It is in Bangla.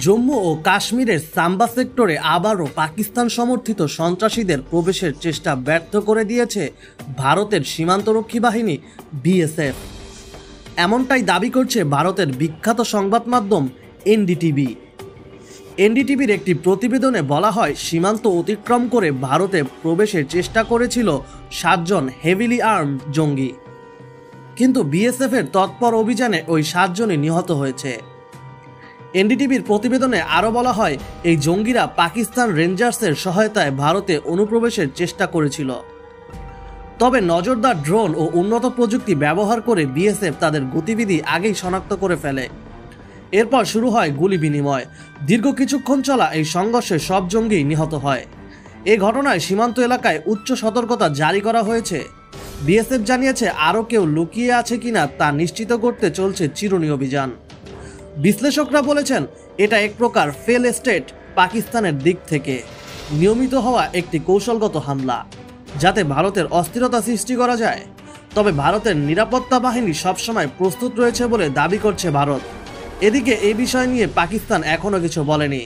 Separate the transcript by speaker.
Speaker 1: জম্মু ও কাশ্মীরের সাম্বা সেক্টরে আবারও পাকিস্তান সমর্থিত সন্ত্রাসীদের প্রবেশের চেষ্টা ব্যর্থ করে দিয়েছে ভারতের সীমান্তরক্ষী বাহিনী বিএসএফ। এমনটাই দাবি করছে ভারতের বিখ্যাত সংবাদ মাধ্যম এনডিটিভি। এনডিটিভির একটি প্রতিবেদনে বলা হয়, সীমান্ত অতিক্রম করে ভারতে প্রবেশের চেষ্টা করেছিল 7 জন হেভিলি আর্মড জঙ্গি, কিন্তু বিএসএফের তৎপর অভিযানে ওই 7 জনই নিহত হয়েছে। এনডিটিভির প্রতিবেদনে আরও বলা হয়, এই জঙ্গিরা পাকিস্তান রেঞ্জার্সের সহায়তায় ভারতে অনুপ্রবেশের চেষ্টা করেছিল। তবে নজরদার ড্রোন ও উন্নত প্রযুক্তি ব্যবহার করে বিএসএফ তাদের গতিবিধি আগেই শনাক্ত করে ফেলে। এরপর শুরু হয় গুলি বিনিময়। দীর্ঘ কিছুক্ষণ চলা এই সংঘর্ষে সব জঙ্গি নিহত হয়। এই ঘটনায় সীমান্ত এলাকায় উচ্চ সতর্কতা জারি করা হয়েছে। বিএসএফ জানিয়েছে, আরও কেউ লুকিয়ে আছে কিনা তা নিশ্চিত করতে চলছে চিরুনি অভিযান। বিশ্লেষকরা বলেছেন, এটা এক প্রকার ফেল স্টেট পাকিস্তানের দিক থেকে নিয়মিত হওয়া একটি কৌশলগত হামলা, যাতে ভারতের অস্থিরতা সৃষ্টি করা যায়। তবে ভারতের নিরাপত্তা বাহিনী সবসময় প্রস্তুত রয়েছে বলে দাবি করছে ভারত। এদিকে এই বিষয় নিয়ে পাকিস্তান এখনও কিছু বলেনি।